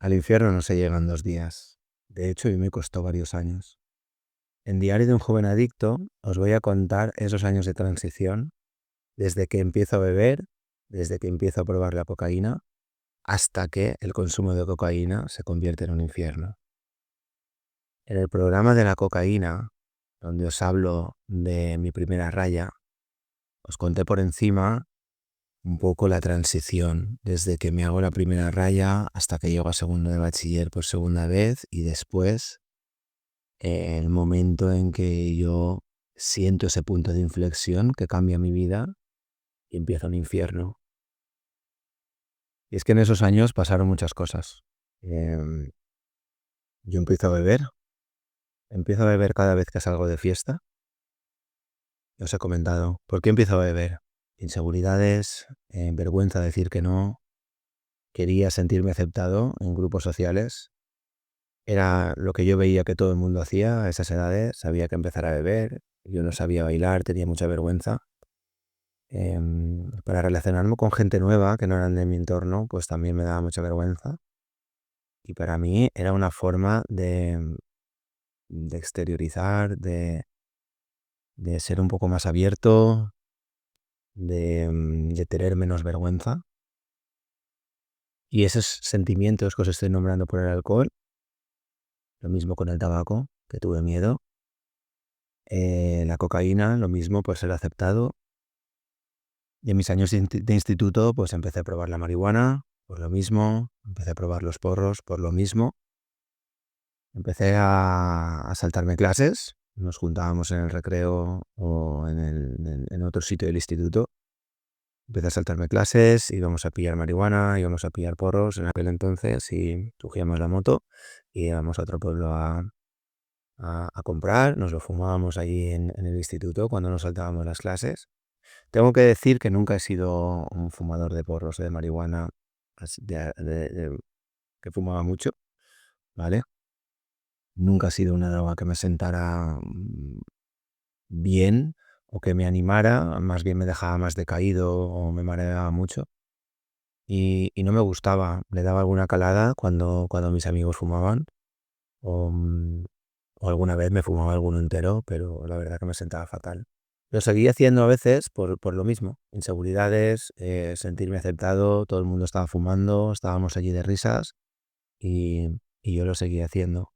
Al infierno no se llega en 2 días. De hecho, y me costó varios años. En Diario de un joven adicto os voy a contar esos años de transición, desde que empiezo a beber, desde que empiezo a probar la cocaína, hasta que el consumo de cocaína se convierte en un infierno. En el programa de la cocaína, donde os hablo de mi primera raya, os conté por encima un poco la transición, desde que me hago la primera raya hasta que llego a segundo de bachiller por segunda vez y después el momento en que yo siento ese punto de inflexión que cambia mi vida y empieza un infierno. Y es que en esos años pasaron muchas cosas. Em, yo empiezo a beber cada vez que salgo de fiesta. Ya os he comentado, ¿por qué empiezo a beber? Inseguridades, vergüenza de decir que no, quería sentirme aceptado en grupos sociales. Era lo que yo veía que todo el mundo hacía a esas edades, sabía que empezar a beber, yo no sabía bailar, tenía mucha vergüenza. Para relacionarme con gente nueva que no eran de mi entorno, pues también me daba mucha vergüenza. Y para mí era una forma de exteriorizar, de ser un poco más abierto, de tener menos vergüenza. Y esos sentimientos que os estoy nombrando por el alcohol, lo mismo con el tabaco, que tuve miedo. La cocaína, lo mismo, pues ser aceptado. Y en mis años de instituto, pues empecé a probar la marihuana, por lo mismo. Empecé a probar los porros, por lo mismo. Empecé a saltarme clases. Nos juntábamos en el recreo o en otro sitio del instituto. Empecé a saltarme clases, íbamos a pillar marihuana, íbamos a pillar porros en aquel entonces y cogíamos la moto y íbamos a otro pueblo a comprar, nos lo fumábamos allí en el instituto cuando nos saltábamos las clases. Tengo que decir que nunca he sido un fumador de porros o de marihuana que fumaba mucho, ¿vale? Nunca ha sido una droga que me sentara bien o que me animara, más bien me dejaba más decaído o me mareaba mucho. Y no me gustaba, le daba alguna calada cuando mis amigos fumaban o, o alguna vez me fumaba alguno entero, pero la verdad que me sentaba fatal. Lo seguía haciendo a veces por lo mismo, inseguridades, sentirme aceptado, todo el mundo estaba fumando, estábamos allí de risas y yo lo seguía haciendo.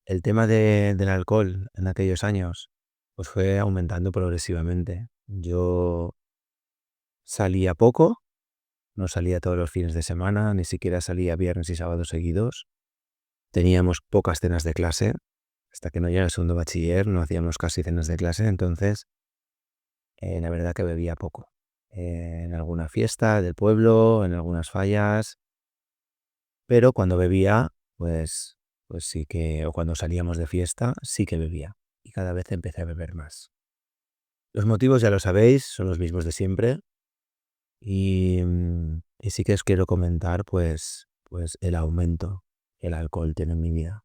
El tema del alcohol en aquellos años pues fue aumentando progresivamente. Yo salía poco, no salía todos los fines de semana, ni siquiera salía viernes y sábados seguidos. Teníamos pocas cenas de clase, hasta que no llegué al segundo bachiller no hacíamos casi cenas de clase, entonces la verdad que bebía poco. En alguna fiesta del pueblo, en algunas fallas, pero cuando bebía, pues sí que, o cuando salíamos de fiesta, sí que bebía. Y cada vez empecé a beber más. Los motivos ya lo sabéis, son los mismos de siempre. Y sí que os quiero comentar, pues el aumento que el alcohol tiene en mi vida.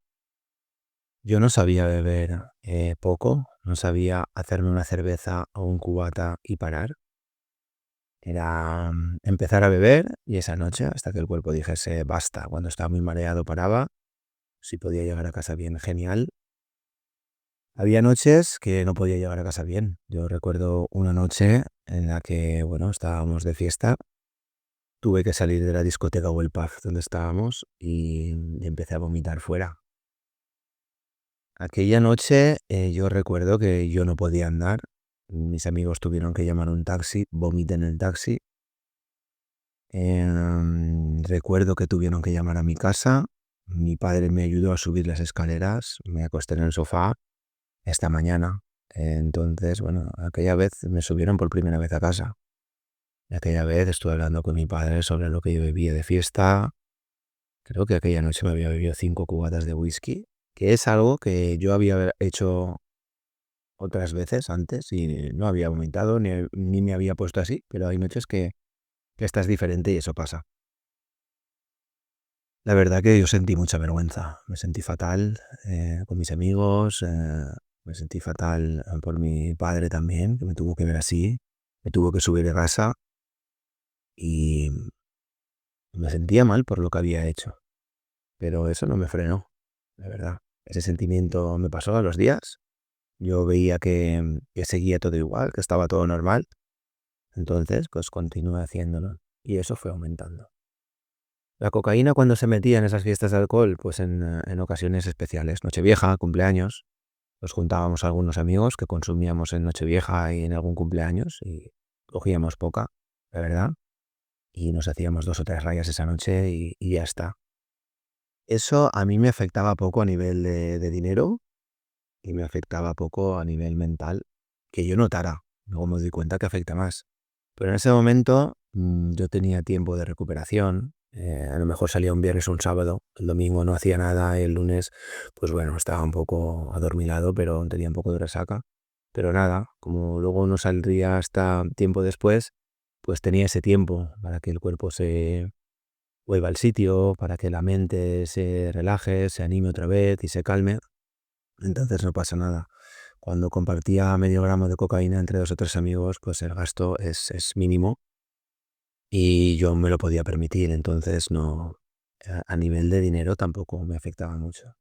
Yo no sabía beber poco, no sabía hacerme una cerveza o un cubata y parar. Era empezar a beber y esa noche, hasta que el cuerpo dijese basta. Cuando estaba muy mareado paraba, si podía llegar a casa bien, genial. Había noches que no podía llegar a casa bien. Yo recuerdo una noche en la que, bueno, estábamos de fiesta. Tuve que salir de la discoteca o el pub donde estábamos y empecé a vomitar fuera. Aquella noche yo recuerdo que yo no podía andar. Mis amigos tuvieron que llamar un taxi, vomité en el taxi. Recuerdo que tuvieron que llamar a mi casa. Mi padre me ayudó a subir las escaleras. Me acosté en el sofá esta mañana. Entonces, bueno, aquella vez me subieron por primera vez a casa. Aquella vez estuve hablando con mi padre sobre lo que yo bebía de fiesta. Creo que aquella noche me había bebido 5 cubatas de whisky, que es algo que yo había hecho otras veces antes y no había vomitado ni me había puesto así, pero hay noches que estás diferente y eso pasa. La verdad que yo sentí mucha vergüenza, me sentí fatal con mis amigos, me sentí fatal por mi padre también, que me tuvo que ver así, me tuvo que subir de casa y Me sentía mal por lo que había hecho, pero eso no me frenó, la verdad. Ese sentimiento me pasó a los días. Yo veía que seguía todo igual, que estaba todo normal. Entonces, pues continué haciéndolo. Y eso fue aumentando. La cocaína cuando se metía en esas fiestas de alcohol, pues en ocasiones especiales, Nochevieja, cumpleaños, nos juntábamos algunos amigos que consumíamos en Nochevieja y en algún cumpleaños y cogíamos poca, la verdad, y nos hacíamos 2 o 3 rayas esa noche y ya está. Eso a mí me afectaba poco a nivel de dinero y me afectaba poco a nivel mental, que yo notara. Luego me doy cuenta que afecta más. Pero en ese momento yo tenía tiempo de recuperación. A lo mejor salía un viernes o un sábado, el domingo no hacía nada, y el lunes, pues bueno, estaba un poco adormilado, pero tenía un poco de resaca. Pero nada, como luego no saldría hasta tiempo después, pues tenía ese tiempo para que el cuerpo se vuelva al sitio, para que la mente se relaje, se anime otra vez y se calme. Entonces no pasa nada. Cuando compartía medio gramo de cocaína entre 2 o 3 amigos, pues el gasto es mínimo y yo me lo podía permitir. Entonces no, a nivel de dinero tampoco me afectaba mucho.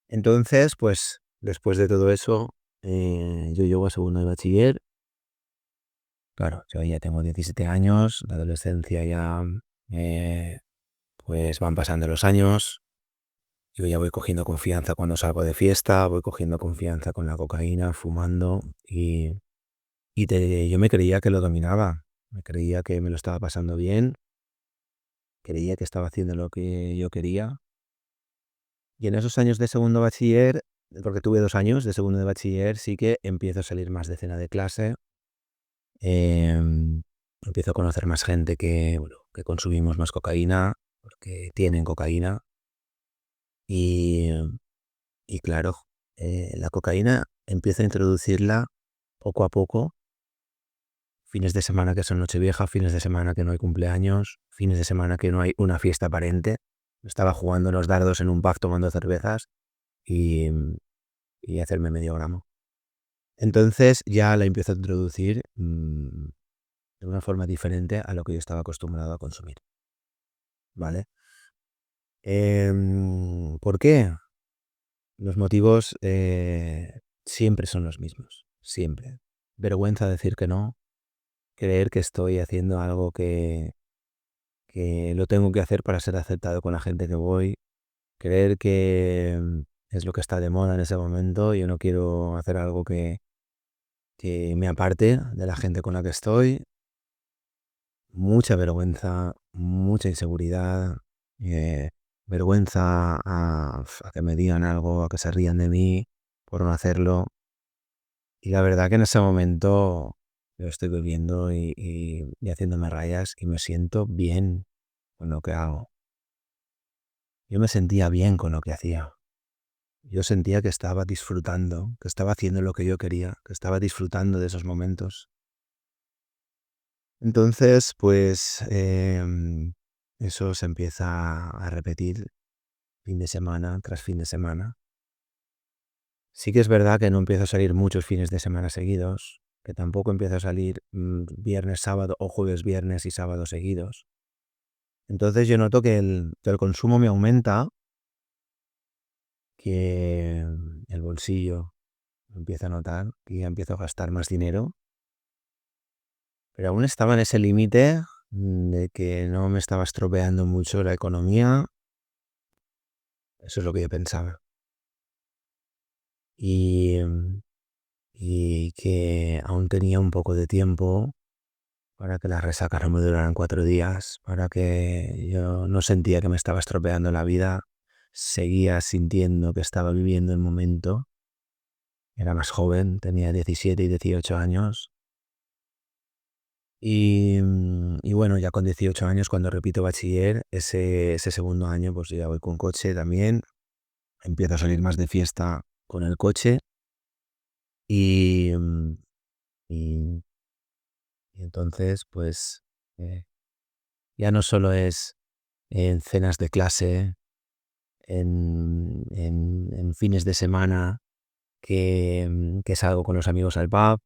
Entonces, pues después de todo eso, yo llego a segundo de bachiller. Claro, yo ya tengo 17 años, la adolescencia ya, eh, pues van pasando los años. Yo ya voy cogiendo confianza cuando salgo de fiesta, voy cogiendo confianza con la cocaína, fumando yo me creía que lo dominaba, me creía que me lo estaba pasando bien, creía que estaba haciendo lo que yo quería. Y en esos años de segundo bachiller, porque tuve 2 años de segundo de bachiller, sí que empiezo a salir más de cena de clase, em, empiezo a conocer más gente bueno, que consumimos más cocaína, porque tienen cocaína. Y, y claro, la cocaína empiezo a introducirla poco a poco. Fines de semana que son Nochevieja, fines de semana que no hay cumpleaños, fines de semana que no hay una fiesta aparente. Estaba jugando los dardos en un pub tomando cervezas y, y hacerme medio gramo. Entonces ya la empiezo a introducir de una forma diferente a lo que yo estaba acostumbrado a consumir. ¿Vale? ¿Por qué? Los motivos siempre son los mismos. Siempre. Vergüenza decir que no. Creer que estoy haciendo algo que lo tengo que hacer para ser aceptado con la gente que voy, creer que es lo que está de moda en ese momento, yo no quiero hacer algo que me aparte de la gente con la que estoy, mucha vergüenza, mucha inseguridad, eh, vergüenza a que me digan algo, a que se rían de mí por no hacerlo. Y la verdad que en ese momento lo estoy viviendo y haciéndome rayas y me siento bien con lo que hago. Yo me sentía bien con lo que hacía. Yo sentía que estaba disfrutando, que estaba haciendo lo que yo quería, que estaba disfrutando de esos momentos. Entonces, pues eso se empieza a repetir fin de semana tras fin de semana. Sí que es verdad que no empiezo a salir muchos fines de semana seguidos, que tampoco empiezo a salir viernes, sábado o jueves, viernes y sábado seguidos. Entonces yo noto que el consumo me aumenta, que el bolsillo empiezo a notar que ya empiezo a gastar más dinero, pero aún estaba en ese límite de que no me estaba estropeando mucho la economía. Eso es lo que yo pensaba. Y, y que aún tenía un poco de tiempo para que las resacas no me duraran 4 días, para que yo no sentía que me estaba estropeando la vida, seguía sintiendo que estaba viviendo el momento. Era más joven, tenía 17 y 18 años. Y bueno, ya con 18 años, cuando repito bachiller, ese segundo año, pues ya voy con coche también. Empiezo a salir más de fiesta con el coche. Y, y, y entonces, pues, eh, ya no solo es en cenas de clase, en fines de semana que salgo con los amigos al pub,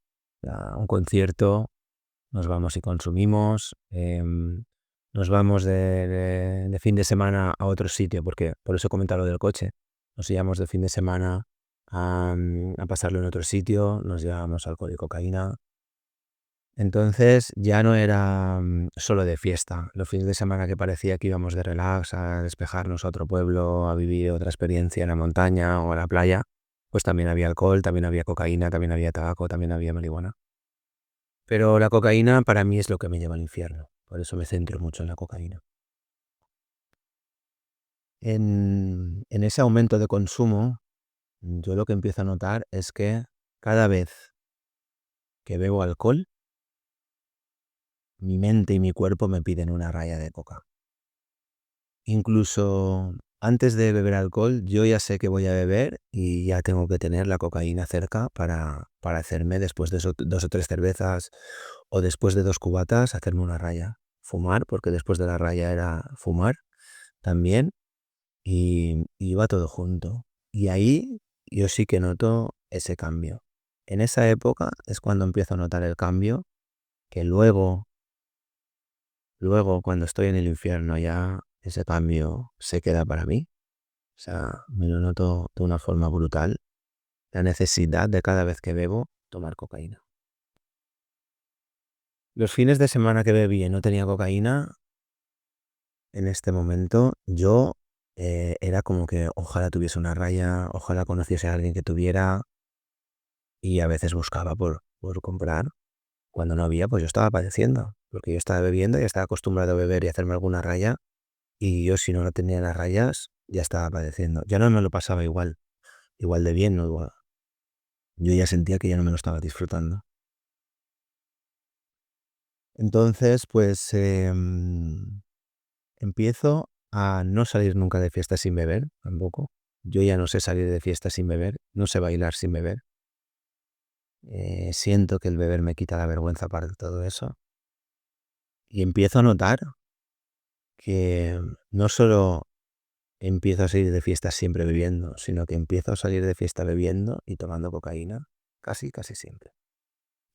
a un concierto, nos vamos y consumimos. nos vamos de fin de semana a otro sitio, porque por eso he comentado lo del coche. Nos íbamos de fin de semana a pasarlo en otro sitio, nos llevábamos alcohol y cocaína. Entonces ya no era solo de fiesta. Los fines de semana que parecía que íbamos de relax a despejarnos a otro pueblo, a vivir otra experiencia en la montaña o a la playa, pues también había alcohol, también había cocaína, también había tabaco, también había marihuana. Pero la cocaína para mí es lo que me lleva al infierno. Por eso me centro mucho en la cocaína. En ese aumento de consumo, yo lo que empiezo a notar es que cada vez que bebo alcohol, mi mente y mi cuerpo me piden una raya de coca. Incluso antes de beber alcohol, yo ya sé que voy a beber y ya tengo que tener la cocaína cerca para hacerme, después de 2 o 3 cervezas o después de 2 cubatas, hacerme una raya. Fumar, porque después de la raya era fumar también, y va todo junto. Y ahí yo sí que noto ese cambio. En esa época es cuando empiezo a notar el cambio, que luego cuando estoy en el infierno ya ese cambio se queda para mí. O sea, me lo noto de una forma brutal, la necesidad de cada vez que bebo tomar cocaína. Los fines de semana que bebí y no tenía cocaína, en este momento yo era como que ojalá tuviese una raya, ojalá conociese a alguien que tuviera, y a veces buscaba por comprar. Cuando no había, pues yo estaba padeciendo, porque yo estaba bebiendo y estaba acostumbrado a beber y hacerme alguna raya, y yo si no tenía las rayas ya estaba padeciendo. Ya no me lo pasaba igual de bien, ¿no? Yo ya sentía que ya no me lo estaba disfrutando. Entonces, pues empiezo a no salir nunca de fiesta sin beber, tampoco. Yo ya no sé salir de fiesta sin beber, no sé bailar sin beber. Siento que el beber me quita la vergüenza para todo eso. Y empiezo a notar que no solo empiezo a salir de fiesta siempre bebiendo, sino que empiezo a salir de fiesta bebiendo y tomando cocaína casi siempre.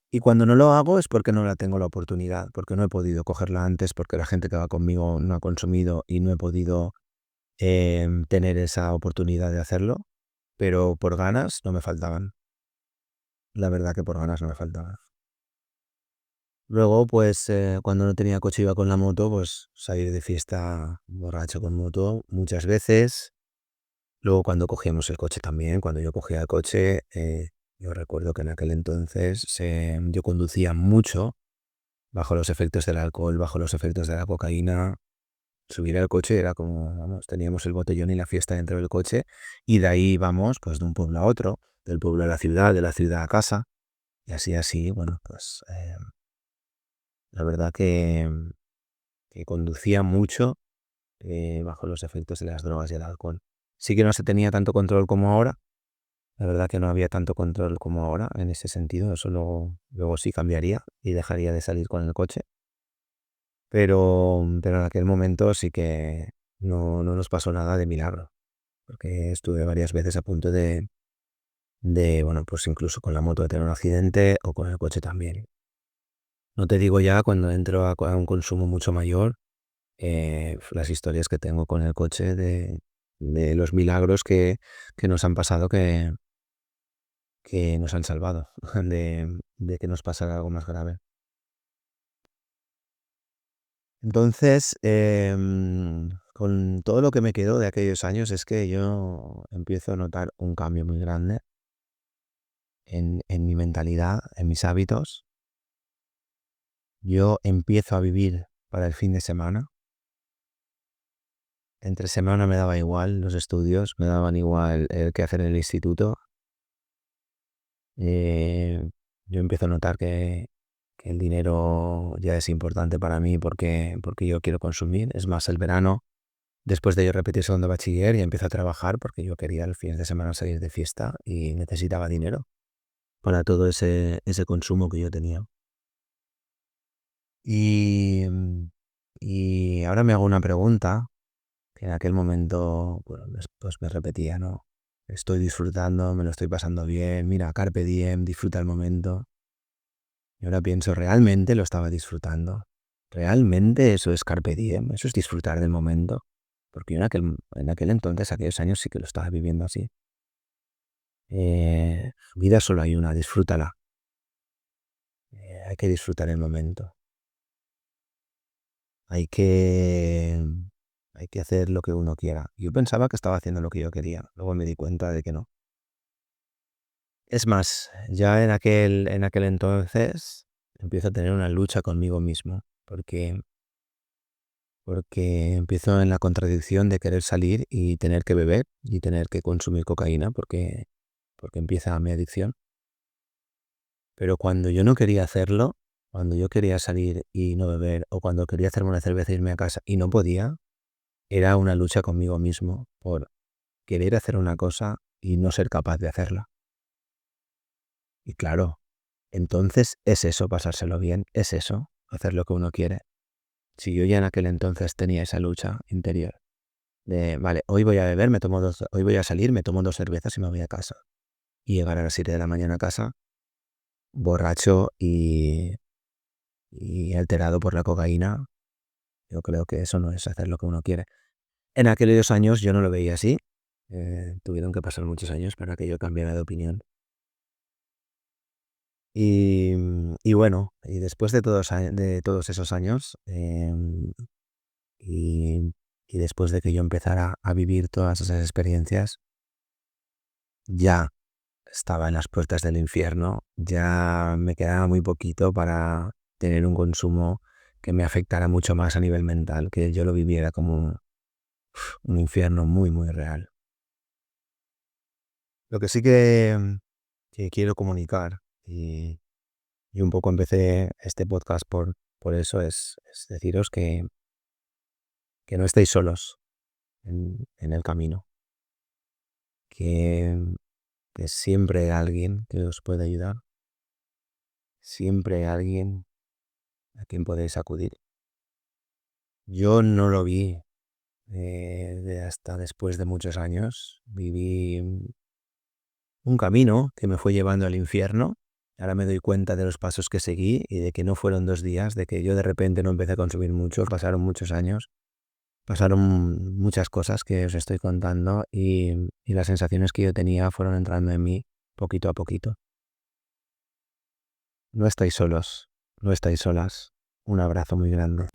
Y cuando no lo hago es porque no la tengo la oportunidad, porque no he podido cogerla antes, porque la gente que va conmigo no ha consumido y no he podido tener esa oportunidad de hacerlo, pero por ganas no me faltaban. La verdad que por ganas no me faltaban. Luego, pues cuando no tenía coche iba con la moto, pues salir de fiesta borracho con moto muchas veces. Luego cuando cogíamos el coche también, cuando yo cogía el coche, yo recuerdo que en aquel entonces yo conducía mucho bajo los efectos del alcohol, bajo los efectos de la cocaína. Subir al coche era como, vamos, teníamos el botellón y la fiesta dentro del coche, y de ahí íbamos pues de un pueblo a otro, del pueblo a la ciudad, de la ciudad a casa, y así, bueno, pues la verdad que conducía mucho bajo los efectos de las drogas y el alcohol. Sí que no se tenía tanto control como ahora, la verdad que no había tanto control como ahora en ese sentido, eso luego sí cambiaría y dejaría de salir con el coche. Pero en aquel momento sí que no nos pasó nada de milagro, porque estuve varias veces a punto bueno, pues incluso con la moto de tener un accidente o con el coche también. No te digo ya cuando entro a un consumo mucho mayor, las historias que tengo con el coche de los milagros que nos han pasado, que nos han salvado de que nos pasara algo más grave. Entonces, con todo lo que me quedó de aquellos años es que yo empiezo a notar un cambio muy grande en mi mentalidad, en mis hábitos. Yo empiezo a vivir para el fin de semana. Entre semana me daba igual los estudios, me daban igual el qué hacer en el instituto. Eh, yo empiezo a notar que el dinero ya es importante para mí porque yo quiero consumir. Es más, el verano, después de yo repetir segundo bachiller, y empiezo a trabajar porque yo quería el fin de semana salir de fiesta y necesitaba dinero para todo ese consumo que yo tenía. Y, y ahora me hago una pregunta que en aquel momento bueno, pues me repetía, ¿no? Estoy disfrutando, me lo estoy pasando bien, mira, carpe diem, disfruta el momento. Y ahora pienso, ¿realmente lo estaba disfrutando? realmente eso es carpe diem, eso es disfrutar del momento. Porque yo en aquel entonces, aquellos años, sí que lo estaba viviendo así. Vida solo hay una, disfrútala. Hay que disfrutar el momento. Hay que, hay que hacer lo que uno quiera. Yo pensaba que estaba haciendo lo que yo quería. Luego me di cuenta de que no. Es más, ya en aquel entonces empiezo a tener una lucha conmigo mismo. Porque empiezo en la contradicción de querer salir y tener que beber y tener que consumir cocaína porque empieza mi adicción. Pero cuando yo no quería hacerlo, cuando yo quería salir y no beber, o cuando quería hacerme una cerveza e irme a casa y no podía, era una lucha conmigo mismo por querer hacer una cosa y no ser capaz de hacerla. Y claro, entonces es eso, pasárselo bien, es eso, hacer lo que uno quiere. Si yo ya en aquel entonces tenía esa lucha interior de, vale, hoy voy a beber, hoy voy a salir, me tomo 2 cervezas y me voy a casa. Y llegar a las 7 de la mañana a casa, borracho y alterado por la cocaína, yo creo que eso no es hacer lo que uno quiere. En aquellos años yo no lo veía así. Tuvieron que pasar muchos años para que yo cambiara de opinión. Y bueno, y después de todos esos años, y, y después de que yo empezara a vivir todas esas experiencias, ya estaba en las puertas del infierno, ya me quedaba muy poquito para tener un consumo que me afectara mucho más a nivel mental, que yo lo viviera como un infierno muy, muy real. Lo que sí que quiero comunicar, y un poco empecé este podcast por eso, es deciros que no estáis solos en el camino, que, que siempre hay alguien que os puede ayudar, siempre hay alguien a quien podéis acudir. Yo no lo vi hasta después de muchos años. Viví un camino que me fue llevando al infierno. Ahora me doy cuenta de los pasos que seguí y de que no fueron 2 días, de que yo de repente no empecé a consumir mucho, pasaron muchos años, pasaron muchas cosas que os estoy contando y las sensaciones que yo tenía fueron entrando en mí poquito a poquito. No estáis solos, no estáis solas. Un abrazo muy grande.